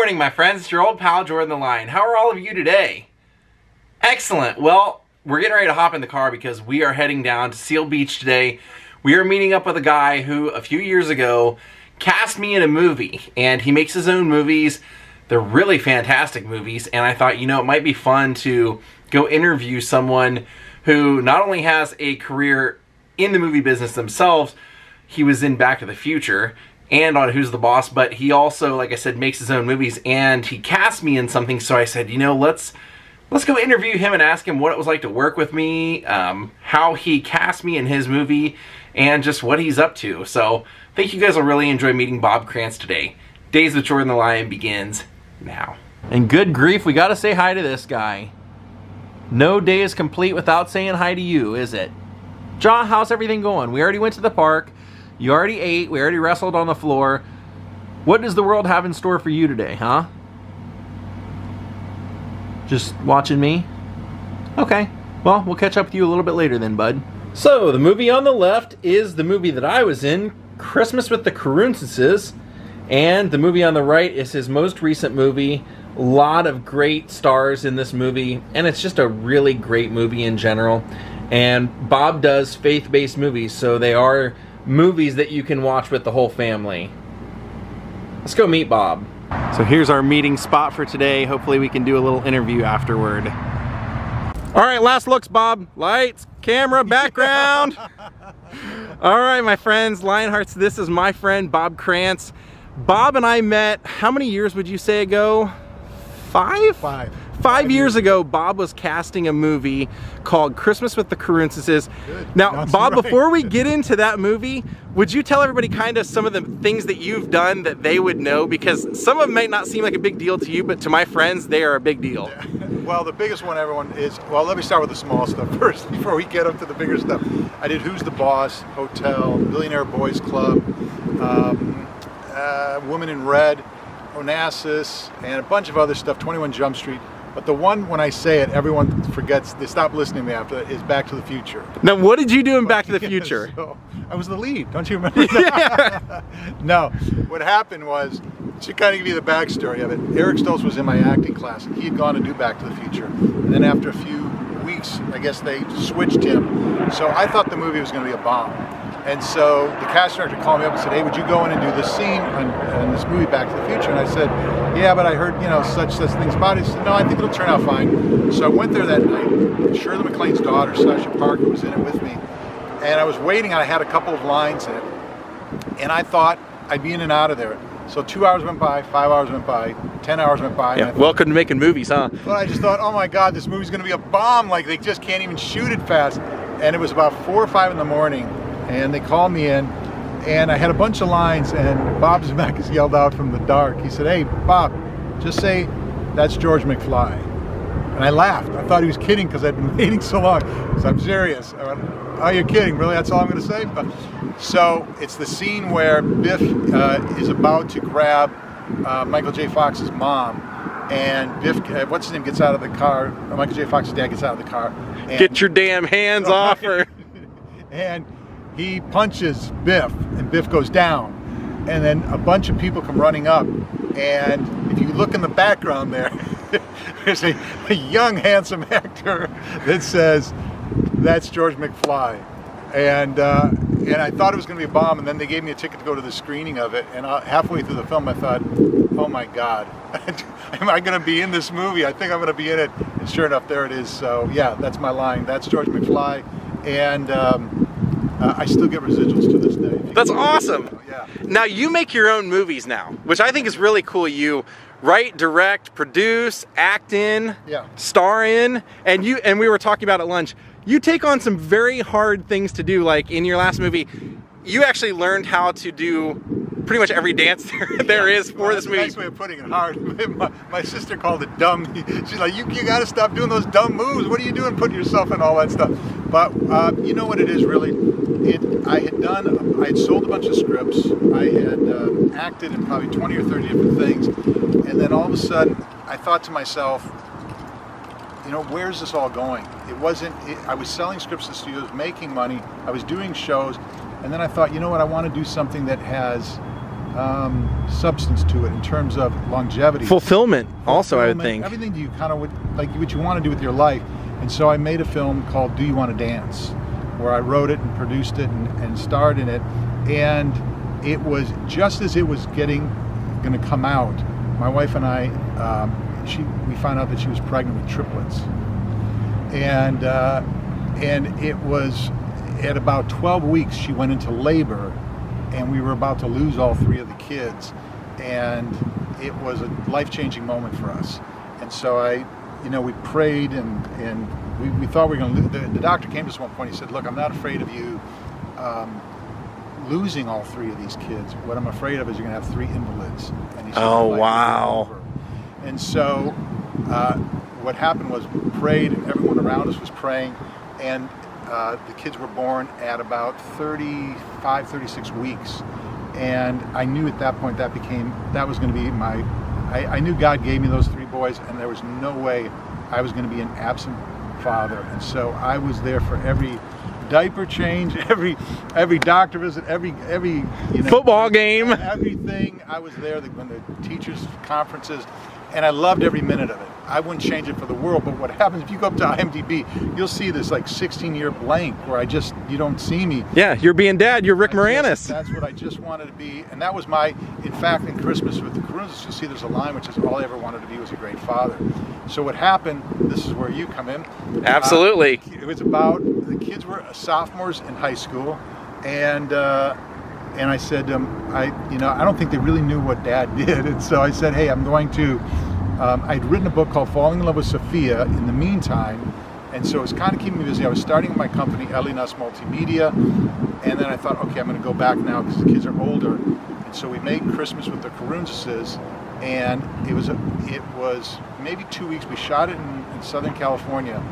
morning, my friends. It's your old pal, Jordan the Lion. How are all of you today? Excellent. Well, we're getting ready to hop in the car because we are heading down to Seal Beach today. We are meeting up with a guy who, a few years ago, cast me in a movie. And he makes his own movies. They're really fantastic movies. And I thought, you know, it might be fun to go interview someone who not only has a career in the movie business themselves, he was in Back to the Future and on Who's the Boss, but he also, like I said, makes his own movies, and he cast me in something, so I said, you know, let's go interview him and ask him what it was like to work with me, how he cast me in his movie, and just what he's up to. So I think you guys will really enjoy meeting Bob Krantz today. Days with Jordan the Lion begins now. And good grief, we gotta say hi to this guy. No day is complete without saying hi to you, is it? John, how's everything going? We already went to the park. You already ate. We already wrestled on the floor. What does the world have in store for you today, huh? Just watching me? Okay. Well, we'll catch up with you a little bit later then, bud. So, the movie on the left is the movie that I was in, Christmas with the Kruntzenses. And the movie on the right is his most recent movie. A lot of great stars in this movie, and it's just a really great movie in general. And Bob does faith-based movies, so they are movies that you can watch with the whole family. Let's go meet Bob. So here's our meeting spot for today. Hopefully we can do a little interview afterward. All right, last looks, Bob. Lights, camera, background. All right, my friends, Lionhearts, this is my friend Bob Krantz. Bob and I met, how many years would you say ago? Five? Five years ago, Bob was casting a movie called Christmas with the Kruntzenses. Now, Bob, before we get into that movie, would you tell everybody kind of some of the things that you've done that they would know? Because some of them might not seem like a big deal to you, but to my friends, they are a big deal. Yeah. Well, the biggest one, everyone, is, well, let me start with the small stuff first before we get up to the bigger stuff. I did Who's the Boss, Hotel, Billionaire Boys Club, Woman in Red, Onassis, and a bunch of other stuff, 21 Jump Street. But the one, when I say it, everyone forgets, they stop listening to me after that, is Back to the Future. Now, what did you do in Back to the Future? So, I was the lead, don't you remember that? Yeah. No, what happened was, to kind of give you the backstory of it, Eric Stoltz was in my acting class, and he had gone to do Back to the Future. And then after a few weeks, I guess they switched him. So I thought the movie was going to be a bomb. And so the cast director called me up and said, hey, would you go in and do this scene in this movie Back to the Future? And I said, yeah, but I heard, you know, such things about it. He said, no, I think it'll turn out fine. So I went there that night. Shirley MacLaine's daughter, Sasha Parker, was in it with me. And I was waiting, and I had a couple of lines in it. And I thought I'd be in and out of there. So 2 hours went by, 5 hours went by, 10 hours went by. Yeah, welcome to making movies, huh? But I just thought, oh my God, this movie's going to be a bomb. Like, they just can't even shoot it fast. And it was about 4 or 5 in the morning. And they called me in, and I had a bunch of lines, and Bob Zemeckis yelled out from the dark. He said, hey, Bob, just say, that's George McFly. And I laughed. I thought he was kidding because I'd been waiting so long. So I'm serious. I went, oh, you're kidding? Really? That's all I'm going to say? So it's the scene where Biff is about to grab Michael J. Fox's mom, and Biff, what's his name, gets out of the car. Michael J. Fox's dad gets out of the car. And, get your damn hands off her. And he punches Biff, and Biff goes down. And then a bunch of people come running up. And if you look in the background there, there's a young, handsome actor that says, that's George McFly. And I thought it was going to be a bomb, and then they gave me a ticket to go to the screening of it. And halfway through the film, I thought, oh my God, am I going to be in this movie? I think I'm going to be in it. And sure enough, there it is. So yeah, that's my line. That's George McFly. And I still get residuals to this day. That's awesome. Yeah. Now you make your own movies now, which I think is really cool. You write, direct, produce, act in, star in, and we were talking about at lunch. You take on some very hard things to do. Like in your last movie, you actually learned how to do pretty much every dance there is for this movie. That's a nice way of putting it, hard. My sister called it dumb. She's like, you got to stop doing those dumb moves. What are you doing putting yourself in all that stuff? But you know what it is really? I had sold a bunch of scripts. I had acted in probably 20 or 30 different things. And then all of a sudden, I thought to myself, you know, where's this all going? I was selling scripts to studios, making money. I was doing shows. And then I thought, you know what, I want to do something that has substance to it in terms of longevity. Fulfillment, also, I would think. Everything you kind of would, like what you want to do with your life. And so I made a film called Do You Want to Dance, where I wrote it and produced it and starred in it. And it was just as it was going to come out, my wife and I, we found out that she was pregnant with triplets. And it was at about 12 weeks, she went into labor, and we were about to lose all 3 of the kids. And it was a life-changing moment for us. And so we prayed, and we thought we were going to lose. The doctor came to us at one point. He said, "Look, I'm not afraid of you losing all 3 of these kids. What I'm afraid of is you're going to have 3 invalids." And he said, "Oh, wow!" And so what happened was we prayed, and everyone around us was praying, and the kids were born at about 35, 36 weeks. And I knew at that point that was going to be I knew God gave me those 3 boys, and there was no way I was going to be an absent father. And so I was there for every diaper change, every doctor visit, every football game, everything. I was there when the teachers' conferences, and I loved every minute of it. I wouldn't change it for the world. But what happens if you go up to IMDb, you'll see this like 16-year blank where you don't see me. Yeah, you're being dad. You're Rick Moranis. That's what I just wanted to be, and that was in fact, in Christmas with the Caroonses, you'll see there's a line which is all I ever wanted to be was a great father. So what happened? This is where you come in. Absolutely. It was about the kids were sophomores in high school, and I said to them, I don't think they really knew what Dad did, and so I said, hey, I'm going to. I'd written a book called Falling in Love with Sophia in the meantime, and so it was kind of keeping me busy. I was starting my company, Ellie Nuss Multimedia, and then I thought, okay, I'm going to go back now because the kids are older. And so we made Christmas with the Caroonses, and it was maybe 2 weeks. We shot it in Southern California,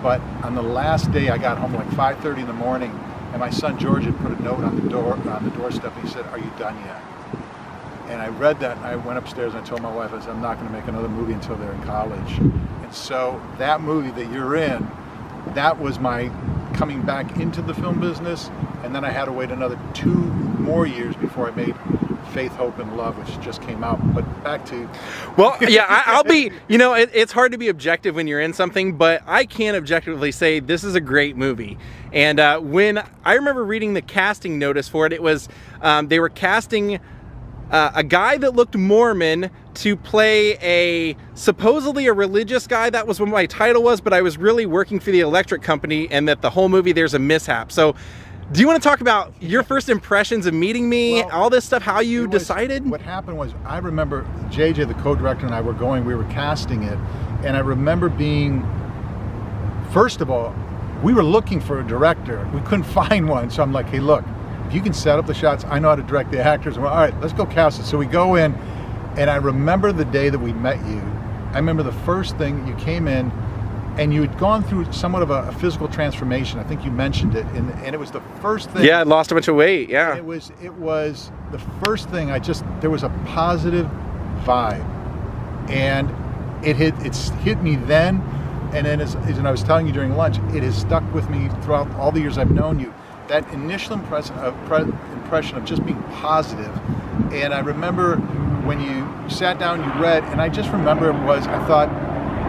but on the last day I got home like 5:30 in the morning, and my son George had put a note on the doorstep, and he said, "Are you done yet?" And I read that, and I went upstairs and I told my wife, I said, I'm not going to make another movie until they're in college. And so that movie that you're in, that was my coming back into the film business. And then I had to wait another 2 more years before I made Faith, Hope, and Love, which just came out. But back to... Well, yeah, I'll be, it's hard to be objective when you're in something, but I can objectively say this is a great movie. And when I remember reading the casting notice for it, it was, they were casting... a guy that looked Mormon to play supposedly a religious guy. That was what my title was, but I was really working for the electric company, and that the whole movie there's a mishap. So do you want to talk about your first impressions of meeting me, all this stuff, how you decided? What happened was, I remember JJ, the co-director, and I were casting it, and I remember being, first of all, we were looking for a director. We couldn't find one, so I'm like, hey, look, if you can set up the shots, I know how to direct the actors. And we're, all right, let's go cast it. So we go in, and I remember the day that we met you. I remember the first thing, you came in, and you had gone through somewhat of a physical transformation. I think you mentioned it, and it was the first thing. Yeah, I lost a bunch of weight, yeah. It was the first thing, there was a positive vibe. And it hit me then, and then as I was telling you during lunch, it has stuck with me throughout all the years I've known you. That initial impression of just being positive. And I remember when you sat down, you read, and I just remember I thought,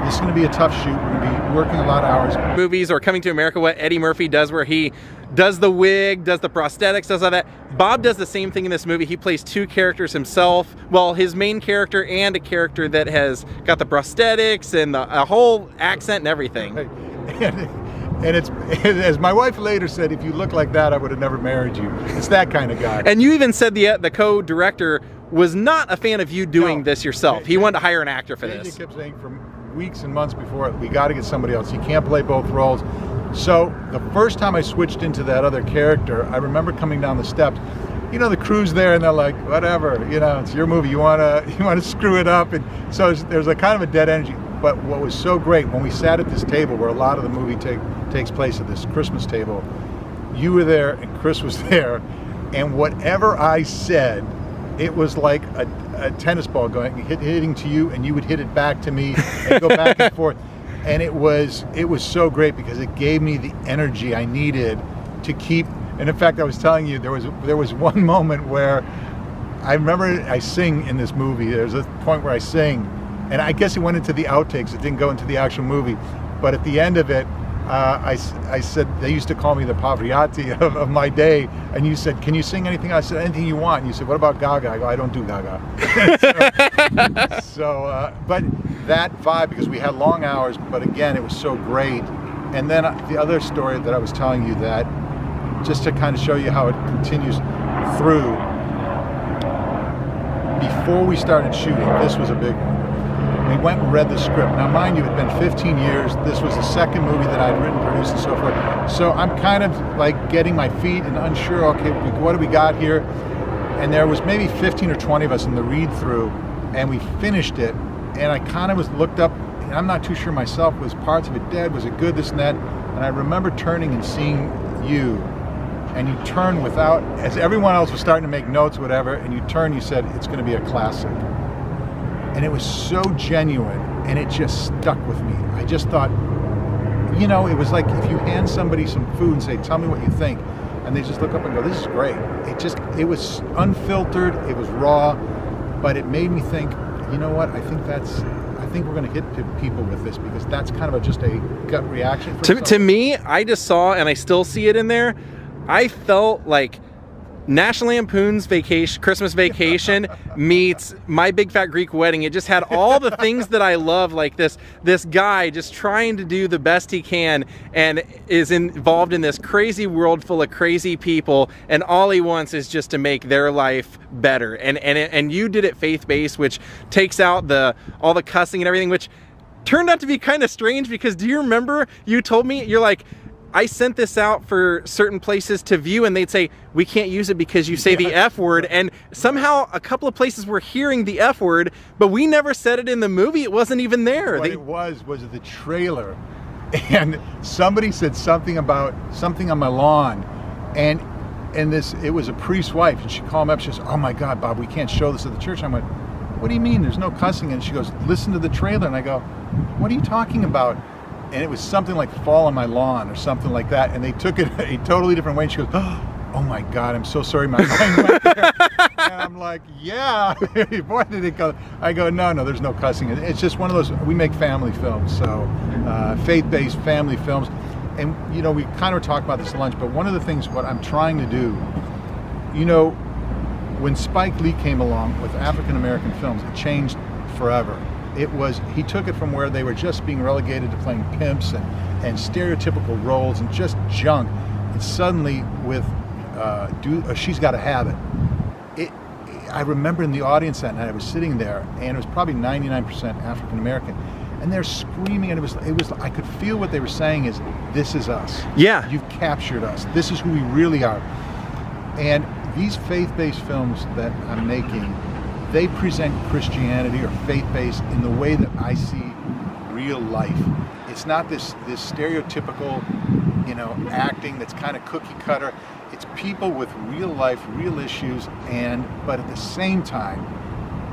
this is going to be a tough shoot. We're going to be working a lot of hours. Movies or Coming to America, what Eddie Murphy does, where he does the wig, does the prosthetics, does all that. Bob does the same thing in this movie. He plays 2 characters himself. Well, his main character and a character that has got the prosthetics and a whole accent and everything. And it's, as my wife later said, if you look like that, I would have never married you. It's that kind of guy. And you even said the co-director was not a fan of you doing this yourself. He wanted to hire an actor for this. He kept saying for weeks and months before, we got to get somebody else. You can't play both roles. So the first time I switched into that other character, I remember coming down the steps. The crew's there, and they're like, whatever, it's your movie. You wanna screw it up, and so there's a kind of a dead energy. But what was so great, when we sat at this table where a lot of the movie takes place at this Christmas table, you were there and Chris was there, and whatever I said, it was like a tennis ball hitting to you, and you would hit it back to me and go back and forth. And it was so great because it gave me the energy I needed to keep. And in fact, I was telling you, there was one moment where I remember I sing in this movie. There's a point where I sing, and I guess it went into the outtakes. It didn't go into the actual movie. But at the end of it, I said, they used to call me the Pavarotti of my day. And you said, can you sing anything? I said, anything you want. And you said, what about Gaga? I go, I don't do Gaga. But that vibe, because we had long hours, but again, it was so great. And then the other story that I was telling you, that just to kind of show you how it continues through, before we started shooting, this was a big one. We went and read the script. Now, mind you, it had been 15 years. This was the second movie that I'd written, produced, and so forth. So I'm kind of like getting my feet and unsure, okay, what do we got here? And there was maybe 15 or 20 of us in the read-through, and we finished it. And I kind of looked up, and I'm not too sure myself, was parts of it dead? Was it good, this and that? And I remember turning and seeing you, and you turned without, as everyone else was starting to make notes, whatever, and you turned, you said, it's going to be a classic. And it was so genuine, and it just stuck with me. I just thought, you know, it was like if you hand somebody some food and say, tell me what you think, and they just look up and go, this is great. It was unfiltered, it was raw, but it made me think, you know what, I think we're going to hit people with this, because that's kind of just a gut reaction. To me, I just saw, and I still see it in there, I felt like National Lampoon's Christmas Vacation meets My Big Fat Greek Wedding. It just had all the things that I love, like this guy just trying to do the best he can and is involved in this crazy world full of crazy people, and all he wants is just to make their life better. And you did it faith-based, which takes out all the cussing and everything, which turned out to be kind of strange, because do you remember you told me, you're like, I sent this out for certain places to view, and they'd say, we can't use it because you say the F word. And somehow a couple of places were hearing the F word, but we never said it in the movie. It wasn't even there. What it was the trailer. And somebody said something about something on my lawn. And it was a priest's wife. And she called me up. She says, oh my God, Bob, we can't show this at the church. I went, what do you mean? There's no cussing. And she goes, listen to the trailer. And I go, what are you talking about? And it was something like fall on my lawn or something like that. And they took it a totally different way. And she goes, oh my God, I'm so sorry, my mind went there. And I'm like, yeah, boy, did it go. I go, no, there's no cussing. It's just one of those, we make family films. So faith-based family films. And, you know, we kind of talked about this at lunch, but one of the things, what I'm trying to do, you know, when Spike Lee came along with African-American films, it changed forever. He took it from where they were just being relegated to playing pimps and stereotypical roles and just junk, and suddenly with She's Gotta Have It. I remember in the audience that night, I was sitting there, and it was probably 99% African American, and they're screaming, and it was I could feel what they were saying is, this is us. Yeah. You've captured us. This is who we really are. And these faith-based films that I'm making, they present Christianity or faith-based in the way that I see real life. It's not this stereotypical, you know, acting that's kind of cookie cutter. It's people with real life, real issues, but at the same time,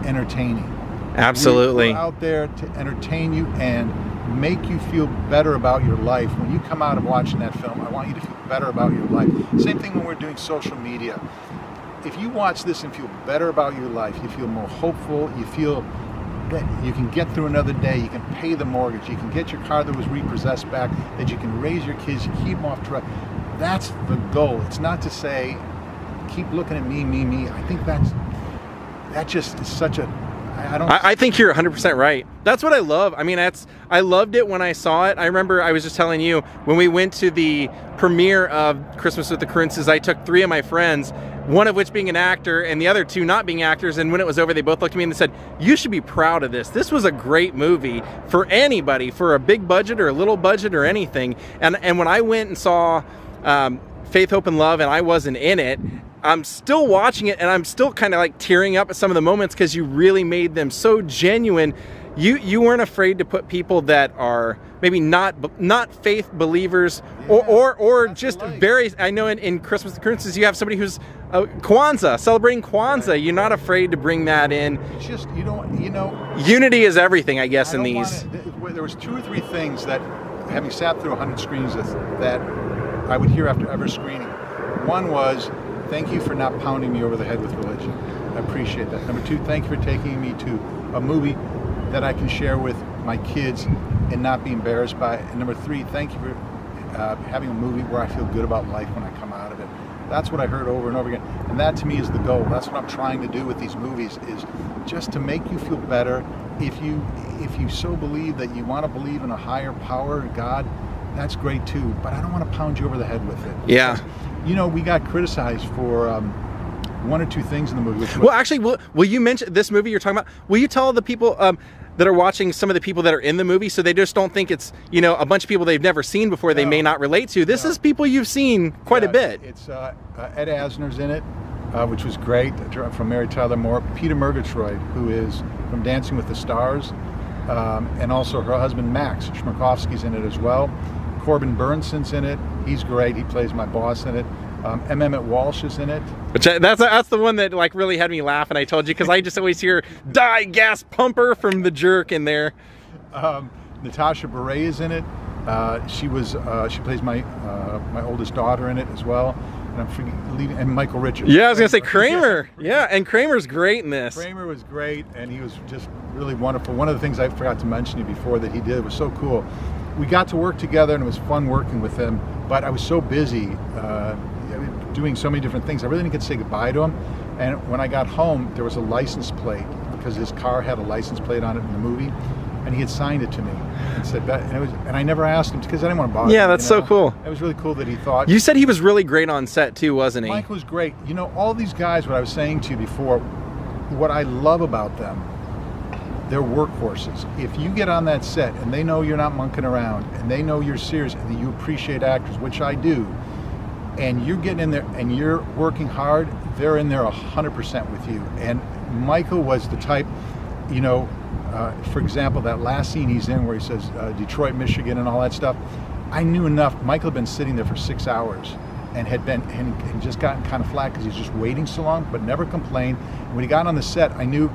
entertaining. Absolutely. We're out there to entertain you and make you feel better about your life. When you come out of watching that film, I want you to feel better about your life. Same thing when we're doing social media. If you watch this and feel better about your life, you feel more hopeful, you feel that you can get through another day, you can pay the mortgage, you can get your car that was repossessed back, that you can raise your kids, you keep them off track. That's the goal. It's not to say, keep looking at me, me, me. I think that just is such a, I think you're 100% right. That's what I love. I mean, I loved it when I saw it. I remember I was just telling you, when we went to the premiere of Christmas with the Carunces, I took 3 of my friends, one of which being an actor and the other 2 not being actors, and when it was over, they both looked at me and they said, you should be proud of this. This was a great movie for anybody, for a big budget or a little budget or anything. And when I went and saw Faith, Hope, and Love, and I wasn't in it, I'm still watching it and I'm still kind of like tearing up at some of the moments, because you really made them so genuine. You weren't afraid to put people that are maybe not faith believers, or just very, I know in Christmas with the Carunces you have somebody who's Kwanzaa, celebrating Kwanzaa. You're not afraid to bring that in. It's just, you know, unity is everything, I guess, in these. There was 2 or 3 things that, having sat through 100 screens, that I would hear after every screening. One was, thank you for not pounding me over the head with religion. I appreciate that. Number 2, thank you for taking me to a movie that I can share with my kids and not be embarrassed by it. And number 3, thank you for having a movie where I feel good about life when I come out of it. That's what I heard over and over again. And that to me is the goal. That's what I'm trying to do with these movies, is just to make you feel better. If you so believe that you want to believe in a higher power, God, that's great too. But I don't want to pound you over the head with it. Yeah. Because, you know, we got criticized for 1 or 2 things in the movie. Well, actually, will you mention this movie you're talking about? Will you tell the people that are watching, some of the people that are in the movie, so they just don't think it's, you know, a bunch of people they've never seen before, they may not relate to. This is people you've seen quite a bit. It's Ed Asner's in it, which was great, from Mary Tyler Moore. Peter Murgatroyd, who is from Dancing with the Stars, and also her husband Max Schmarkovsky's in it as well. Corbin Burnsen's in it. He's great. He plays my boss in it. M. Emmett Walsh is in it. That's the one that like really had me laugh, and I told you, because I just always hear "die gas pumper" from The Jerk in there. Natasha Bure is in it. She plays my oldest daughter in it as well. And Michael Richards. Yeah, I was gonna say Kramer. Yeah, and Kramer's great in this. Kramer was great, and he was just really wonderful. One of the things I forgot to mention to you before that he did was so cool. We got to work together, and it was fun working with him. But I was so busy doing so many different things, I really didn't get to say goodbye to him. And when I got home, there was a license plate, because his car had a license plate on it in the movie, and he had signed it to me and said that. And I never asked him, because I didn't want to bother him. Yeah, that's so cool. It was really cool that he thought. You said he was really great on set too, wasn't he? Mike was great. You know, all these guys, what I was saying to you before, what I love about them, they're workhorses. If you get on that set and they know you're not monkeying around, and they know you're serious, and that you appreciate actors, which I do, and you're getting in there and you're working hard, they're in there 100% with you. And Michael was the type, you know, for example, that last scene he's in where he says Detroit, Michigan and all that stuff, I knew enough. Michael had been sitting there for 6 hours and had just gotten kind of flat because he was just waiting so long, but never complained. And when he got on the set, I knew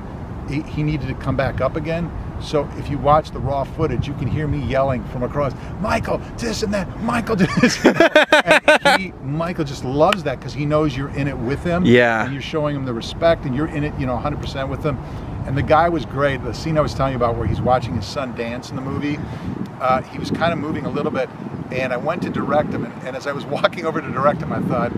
he needed to come back up again. So if you watch the raw footage, you can hear me yelling from across, Michael, this and that, Michael, this and that. And Michael just loves that, because he knows you're in it with him. Yeah. And you're showing him the respect, and you're in it, you know, 100% with him. And the guy was great. The scene I was telling you about where he's watching his son dance in the movie, he was kind of moving a little bit, and I went to direct him, and as I was walking over to direct him, I thought,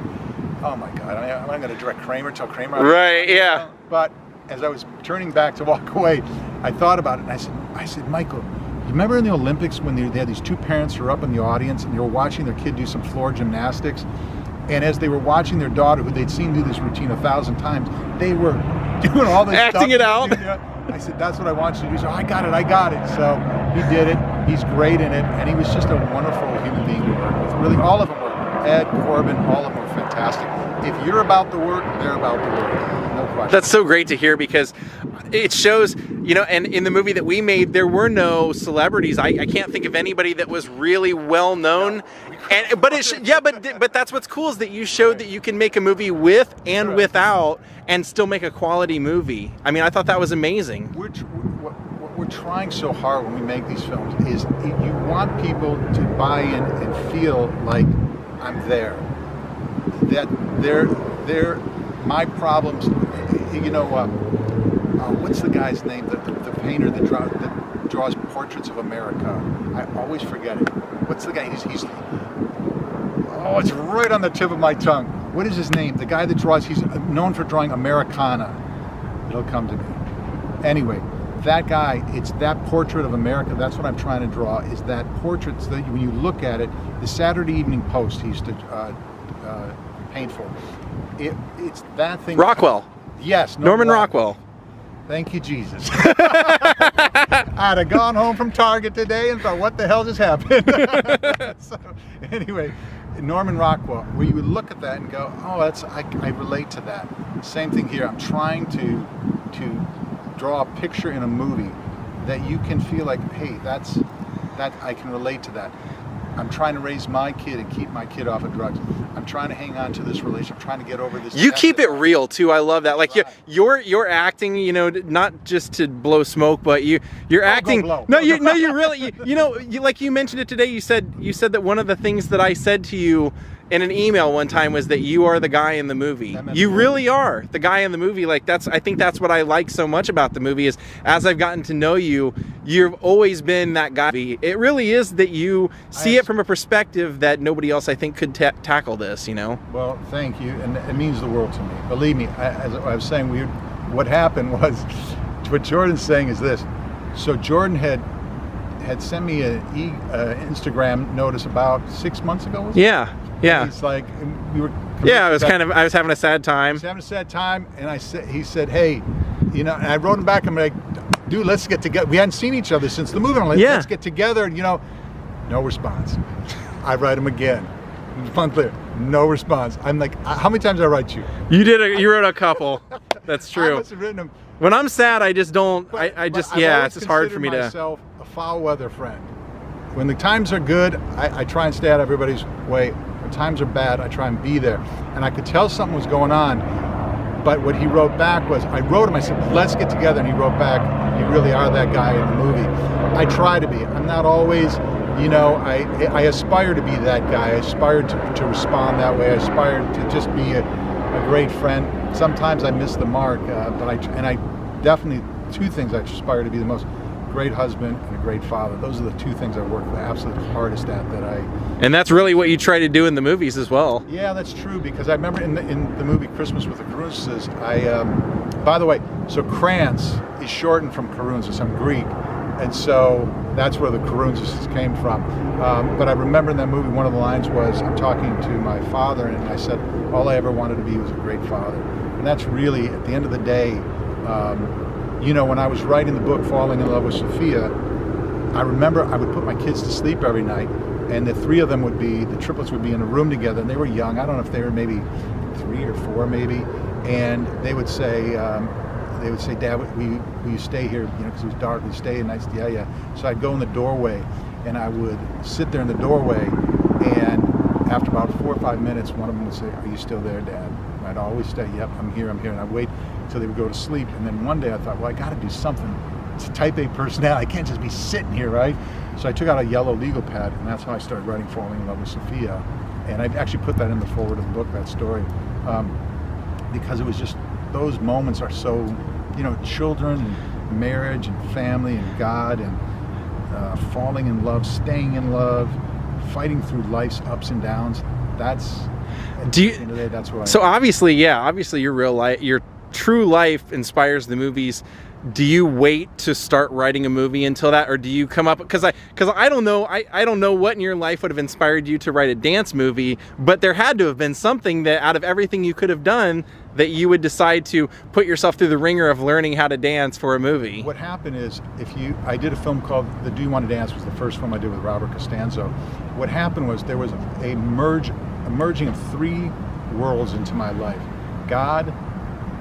oh my God, I'm going to direct Kramer, tell Kramer. Right, yeah. But as I was turning back to walk away, I thought about it, and I said, Michael, you remember in the Olympics when they had these 2 parents who were up in the audience and they were watching their kid do some floor gymnastics, and as they were watching their daughter, who they'd seen do this routine 1,000 times, they were doing all this acting it out. I said, that's what I want you to do. So I got it. So he did it. He's great in it, and he was just a wonderful human being to work with. Really, all of them were. Ed, Corbin, all of them were fantastic. If you're about the work, they're about the work. No question. That's so great to hear, because it shows, you know, and in the movie that we made, there were no celebrities. I can't think of anybody that was really well known. And but that's what's cool, is that you showed that you can make a movie with and without and still make a quality movie. I mean, I thought that was amazing. What we're trying so hard when we make these films is you want people to buy in and feel like I'm there. That they're my problems. You know, what's the guy's name? The painter that draws portraits of America. I always forget it. What's the guy? He's oh, it's right on the tip of my tongue. What is his name? The guy that draws. He's known for drawing Americana. It'll come to me. Anyway, that guy. It's that portrait of America. That's what I'm trying to draw. Is that portrait so that when you look at it, the Saturday Evening Post he used to paint for. It's that thing. Rockwell. Yes, Norman Rockwell. Thank you, Jesus. I'd have gone home from Target today and thought, what the hell just happened? So, anyway, Norman Rockwell, where you would look at that and go, oh, I relate to that. Same thing here. I'm trying to draw a picture in a movie that you can feel like, hey, that I can relate to that. I'm trying to raise my kid and keep my kid off of drugs. I'm trying to hang on to this relationship. I'm trying to get over this. You keep it real too. I love that. Like you're acting, you know, not just to blow smoke, but you're acting. No, you really, you know, like you mentioned it today. You said that one of the things that I said to you in an email one time was that you are the guy in the movie. You really are the guy in the movie. Like I think that's what I like so much about the movie is as I've gotten to know you, you've always been that guy. It really is that you see it from a perspective that nobody else I think could tackle this, you know? Well, thank you. And it means the world to me. Believe me, as I was saying, what happened was, what Jordan's saying is this. So Jordan had sent me an Instagram notice about 6 months ago. Yeah. Yeah. He's like, we were. Yeah, I was having a sad time. I was having a sad time, and he said, hey, you know, and I wrote him back. I'm like, dude, let's get together. We hadn't seen each other since the movie. I'm like, let's get together. And, you know, no response. I write him again. A month later, no response. I'm like, how many times did I write you? You wrote a couple. That's true. I must have written them. When I'm sad, I just don't. It's just hard for me to. Myself a foul weather friend. When the times are good, I try and stay out of everybody's way. When times are bad, I try and be there. And I could tell something was going on. But what he wrote back was, I wrote him, I said, let's get together. And he wrote back, you really are that guy in the movie. I try to be. I'm not always, you know, I aspire to be that guy. I aspire to respond that way. I aspire to just be a great friend. Sometimes I miss the mark, but I definitely, two things I aspire to be the most: great husband and a great father. Those are the two things I work the absolute hardest at. And that's really what you try to do in the movies as well. Yeah, that's true, because I remember in the movie Christmas with the Karuntzis, by the way, so Krantz is shortened from Karuntzis. I'm Greek, and so that's where the Karuntzis came from. But I remember in that movie, one of the lines was, I'm talking to my father, and I said, all I ever wanted to be was a great father. And that's really, at the end of the day, you know, when I was writing the book, Falling in Love with Sophia, I remember I would put my kids to sleep every night, and the three of them the triplets would be in a room together, and they were young. I don't know if they were maybe 3 or 4 maybe, and they would say, Dad, will you stay here? You know, because it was dark, we'd stay, and I'd say, yeah. So I'd go in the doorway, and I would sit there in the doorway, and after about 4 or 5 minutes, one of them would say, are you still there, Dad? And I'd always say, yep, I'm here. And I'd wait until they would go to sleep. And then one day I thought, well, I got to do something. It's a type A personality. I can't just be sitting here, right? So I took out a yellow legal pad, and that's how I started writing Falling in Love with Sophia. And I actually put that in the forward of the book, that story, because it was just, those moments are so, you know, children and marriage and family and God and falling in love, staying in love, fighting through life's ups and downs. That's so obviously your real life, your true life inspires the movies. Do you wait to start writing a movie until that, or do you come up, because I don't know, I don't know what in your life would have inspired you to write a dance movie, but there had to have been something that out of everything you could have done that you would decide to put yourself through the ringer of learning how to dance for a movie. What happened is, I did a film called The Do You Want to Dance, was the first film I did with Robert Costanzo. What happened was there was a merging of 3 worlds into my life. God,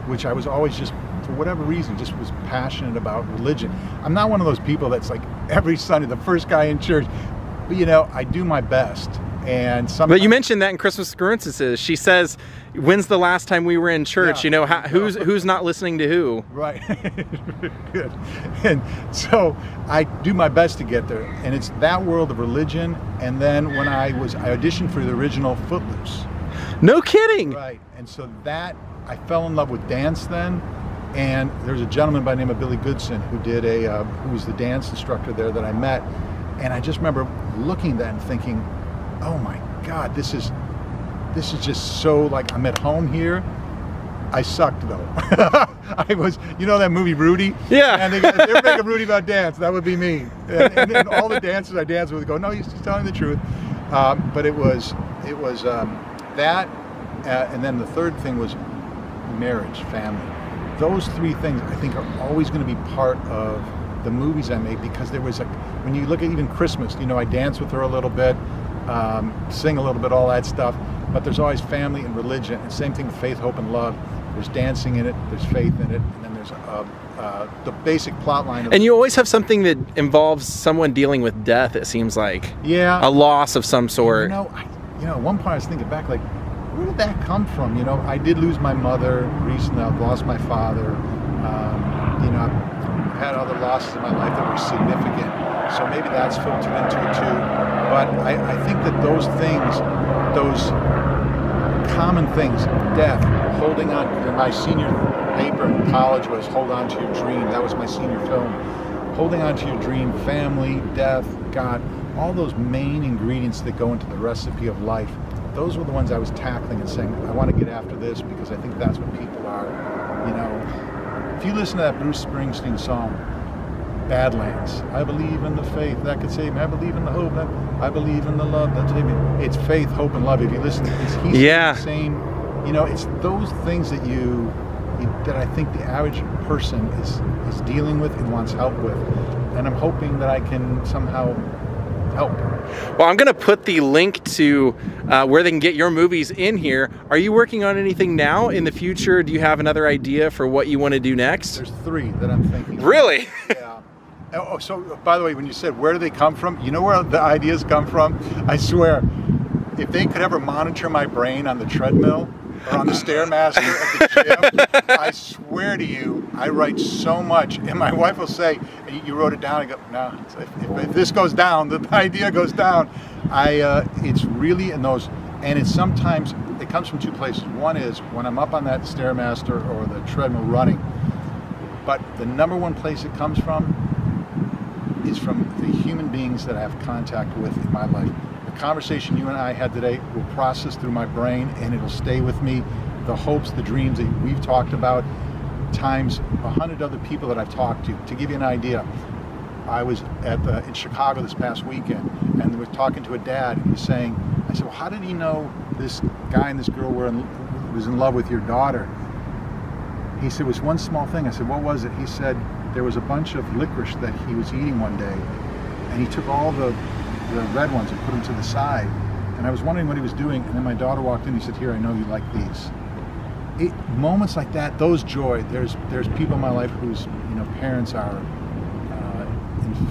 which I was always just, for whatever reason, just was passionate about religion. I'm not one of those people that's like every Sunday, the first guy in church, but you know, I do my best. And sometimes, but you mentioned that in Christmas Occurrences. She says, when's the last time we were in church? Yeah, you know, who's not listening to who? Right. Good. And so I do my best to get there. And it's that world of religion. And then when I auditioned for the original Footloose. No kidding. Right. And so that, I fell in love with dance then. And there's a gentleman by the name of Billy Goodson who did who was the dance instructor there that I met. And I just remember looking at that and thinking, oh my God, this is just so, like, I'm at home here. I sucked though. I was, you know that movie Rudy? Yeah. And they're making Rudy about dance. That would be me. And all the dancers I danced with go, no, he's just telling the truth. But it was that, and then the third thing was marriage, family. Those 3 things I think are always going to be part of the movies I make, because there was when you look at even Christmas, you know, I dance with her a little bit, sing a little bit, all that stuff, but there's always family and religion. And same thing with faith, hope, and love. There's dancing in it, there's faith in it, and then there's the basic plot line. And you always have something that involves someone dealing with death, it seems like. Yeah. A loss of some sort. You know, at one point I was thinking back, like, where did that come from? You know, I did lose my mother recently. I've lost my father. You know, I've had other losses in my life that were significant. So maybe that's filtered into it too. But I think that those things, those common things, death, holding on. My senior paper in college was Hold On to Your Dream. That was my senior film. Holding on to your dream, family, death, God, all those main ingredients that go into the recipe of life. Those were the ones I was tackling and saying, I want to get after this because I think that's what people are. You know, if you listen to that Bruce Springsteen song, Badlands, I believe in the faith that could save me. I believe in the hope. I believe in the love that saved me. It's faith, hope, and love. If you listen to this, he's the same. You know, it's those things that that I think the average person is dealing with and wants help with, and I'm hoping that I can somehow help. Well, I'm going to put the link to where they can get your movies in here. Are you working on anything now in the future? Do you have another idea for what you want to do next? There's 3 that I'm thinking. Really? Yeah. Oh, so by the way, when you said where do they come from, you know where the ideas come from? I swear, if they could ever monitor my brain on the treadmill or on the Stairmaster at the gym, I swear to you, I write so much. And my wife will say, you wrote it down? I go, no, if this goes down, the idea goes down. It's really in those, and it's sometimes, it comes from 2 places. One is when I'm up on that Stairmaster or the treadmill running, but the #1 place it comes from is from the human beings that I have contact with in my life. The conversation you and I had today will process through my brain and it'll stay with me. The hopes, the dreams that we've talked about, times 100 other people that I've talked to. To give you an idea, I was in Chicago this past weekend and was talking to a dad and he was saying, I said, well, how did he know this guy and this girl was in love with your daughter? He said, it was one small thing. I said, what was it? He said, there was a bunch of licorice that he was eating one day and he took all the red ones and put them to the side. And I was wondering what he was doing. And then my daughter walked in and he said, here, I know you like these. Moments like that, those joy, there's people in my life whose parents are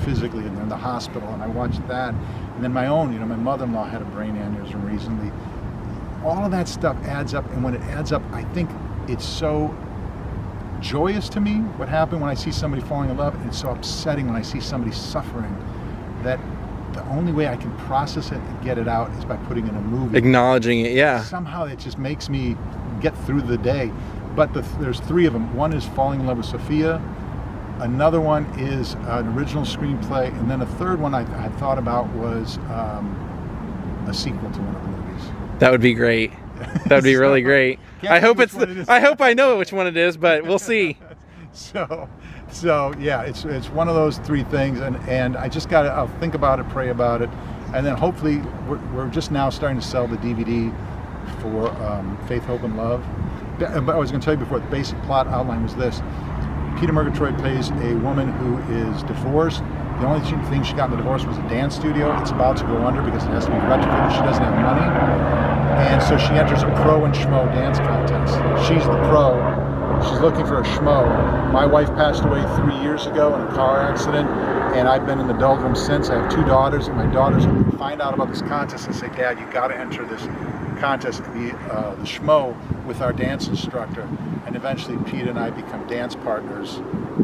physically and they're in the hospital, and I watched that. And then my own, my mother-in-law had a brain aneurysm recently. All of that stuff adds up, and when it adds up, I think it's so joyous to me what happened when I see somebody falling in love, and it's so upsetting when I see somebody suffering, that the only way I can process it and get it out is by putting in a movie. Acknowledging it, yeah. Somehow it just makes me get through the day. But there's 3 of them. One is Falling in Love with Sophia. Another one is an original screenplay. And then a third one I thought about was a sequel to one of the movies. That would be great. That would be really great. I hope I know which one it is, but we'll see. So yeah, it's one of those 3 things, and I just I'll think about it, pray about it, and then hopefully we're just now starting to sell the DVD for Faith, Hope, and Love. But I was going to tell you before, the basic plot outline was this. Peter Murgatroyd plays a woman who is divorced. The only thing she got in the divorce was a dance studio. It's about to go under because it has to be retrofitted. She doesn't have money. And so she enters a pro and schmo dance contest. She's the pro. She's looking for a schmo. My wife passed away 3 years ago in a car accident, and I've been in the doldrums since. I have 2 daughters, and my daughters find out about this contest and say, Dad, you got to enter this contest and be the schmo with our dance instructor. And eventually Pete and I become dance partners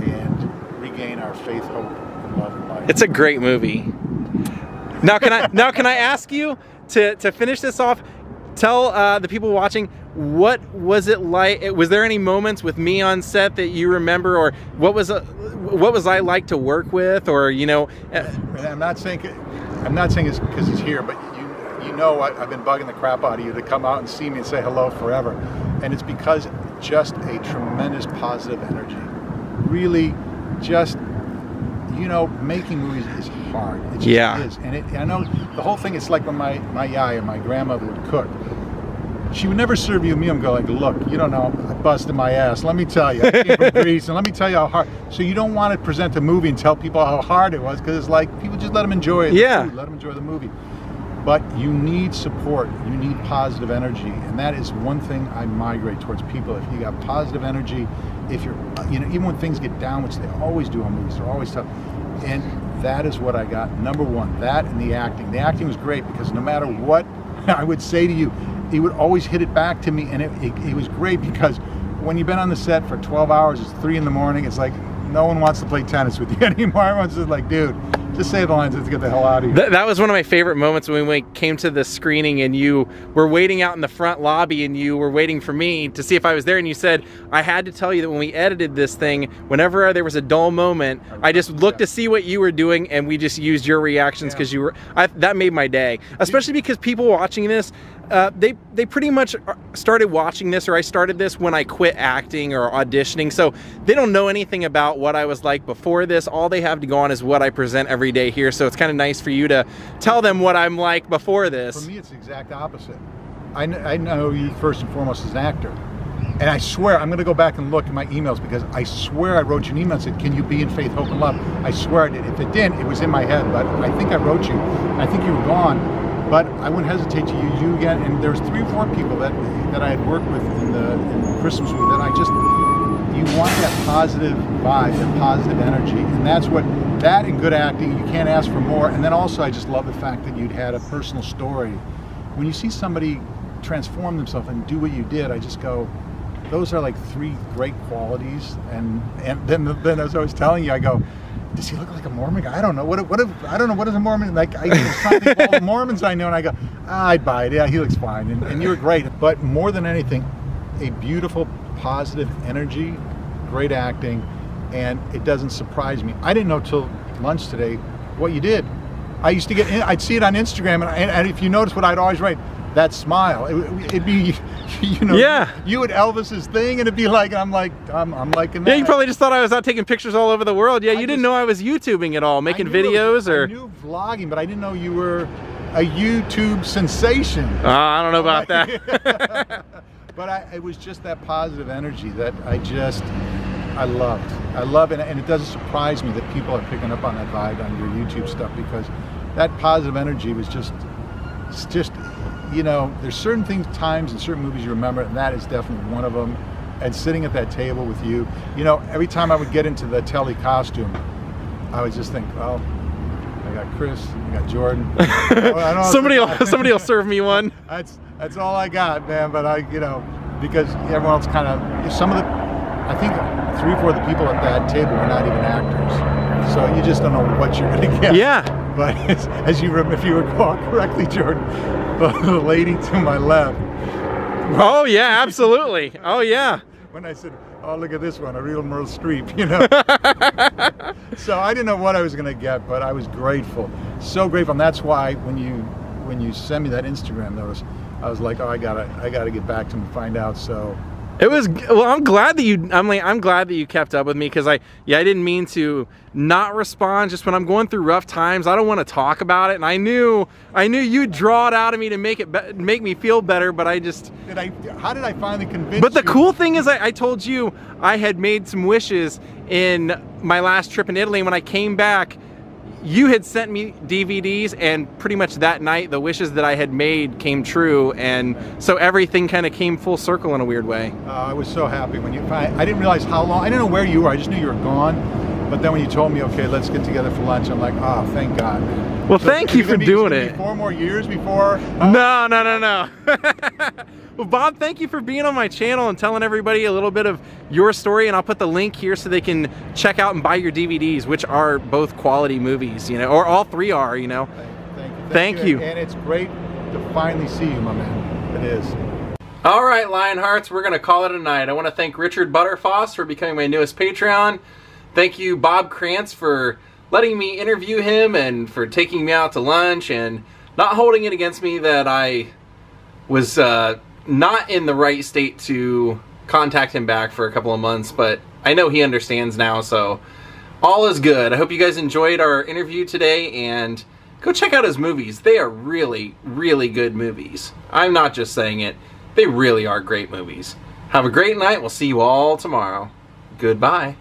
and regain our faith, hope, and love in life. It's a great movie. Now can I ask you to finish this off, tell the people watching, what was it like? Was there any moments with me on set that you remember, or what was I like to work with, or I'm not saying it's because he's here, but I've been bugging the crap out of you to come out and see me and say hello forever, and it's because just a tremendous positive energy. Really, just making movies is hard. It just is, and I know the whole thing. It's like when my yaya, my grandmother, would cook. She would never serve you a meal and go like, look, you don't know, I busted my ass. Let me tell you, I came from Greece, and let me tell you how hard. So you don't want to present a movie and tell people how hard it was, because it's like, people just let them enjoy it. Yeah. Let them enjoy the movie. But you need support. You need positive energy, and that is one thing I migrate towards people. If you got positive energy, if you're, even when things get down, which they always do on movies, they're always tough. And that is what I got. #1, that and the acting. The acting was great because no matter what I would say to you, he would always hit it back to me, and it was great because when you've been on the set for 12 hours, it's 3 in the morning, it's like, no one wants to play tennis with you anymore. Everyone's just like, dude, just say the lines, let's get the hell out of here. That was one of my favorite moments when we came to the screening and you were waiting out in the front lobby and you were waiting for me to see if I was there, and you said, I had to tell you that when we edited this thing, whenever there was a dull moment, I just looked to see what you were doing, and we just used your reactions because you were, that made my day. Especially because people watching this, they pretty much started watching this, or I started this when I quit acting or auditioning, so they don't know anything about what I was like before this. All they have to go on is what I present every day here, so it's kind of nice for you to tell them what I'm like before this. For me, it's the exact opposite. I know you first and foremost as an actor, and I swear, I'm going to go back and look at my emails, because I swear I wrote you an email and said, can you be in Faith, Hope, and Love? I swear I did. If it didn't, it was in my head, but I think I wrote you. I think you were gone. But I wouldn't hesitate to use you again. And there was 3 or 4 people that I had worked with in the Christmas movie that I just, you want that positive vibe, that positive energy. And that's what, that and good acting, you can't ask for more. And then also I just love the fact that you'd had a personal story. When you see somebody transform themselves and do what you did, I just go, those are like 3 great qualities. And then as I was telling you, I go, does he look like a Mormon guy? I don't know. I don't know, what is a Mormon? Like, I was trying to think of all the Mormons I know, and I go, I'd buy it. Yeah, he looks fine. And you were great. But more than anything, a beautiful, positive energy, great acting, and it doesn't surprise me. I didn't know till lunch today what you did. I used to get, I'd see it on Instagram, and if you notice what I'd always write, that smile. It'd be, you know, you at Elvis's thing, and it'd be like, I'm liking that. Yeah, you probably just thought I was out taking pictures all over the world. Yeah, you didn't know I was YouTubing at all, making videos, or... I knew vlogging, but I didn't know you were a YouTube sensation. I don't know about that. But it was just that positive energy that I loved. I love it, and it doesn't surprise me that people are picking up on that vibe on your YouTube stuff, because that positive energy was just, you know, there's certain things, times and certain movies you remember, and that is definitely one of them. And sitting at that table with you, you know, every time I would get into the Telly costume, I would just think, oh, I got Chris, I got Jordan. somebody will serve me one. That's all I got, man. But you know, because everyone else kind of, I think 3 or 4 of the people at that table were not even actors, so you just don't know what you're gonna get. Yeah. But if you recall correctly, Jordan, the lady to my left. Oh yeah, absolutely. Oh yeah. When I said, oh, look at this one, a real Meryl Streep, you know. So I didn't know what I was going to get, but I was grateful, so grateful. And that's why when you sent me that Instagram notice, I was like, oh, I gotta get back to him and find out. So it was, well, I'm glad that you kept up with me, because I didn't mean to not respond. Just when I'm going through rough times, I don't want to talk about it, and I knew you'd draw it out of me to make me feel better, but I just... How did I finally convince you? But the cool thing is, I told you I had made some wishes in my last trip in Italy, and when I came back, you had sent me DVDs, and pretty much that night the wishes that I had made came true, and so everything kind of came full circle in a weird way. I was so happy when I didn't realize how long, I didn't know where you were, I just knew you were gone, but then when you told me, okay, let's get together for lunch, I'm like, oh, thank God, man. Well, so thank you for doing it. 4 more years before? No. Well, Bob, thank you for being on my channel and telling everybody a little bit of your story, and I'll put the link here so they can check out and buy your DVDs, which are both quality movies, you know, or all 3 are, you know. Thank you. And it's great to finally see you, my man. It is. All right, Lionhearts, we're going to call it a night. I want to thank Richard Butterfoss for becoming my newest Patreon. Thank you, Bob Krantz, for letting me interview him and for taking me out to lunch and not holding it against me that I was not in the right state to contact him back for a couple of months, but I know he understands now, so all is good. I hope you guys enjoyed our interview today, and go check out his movies. They are really, really good movies. I'm not just saying it. They really are great movies. Have a great night. We'll see you all tomorrow. Goodbye.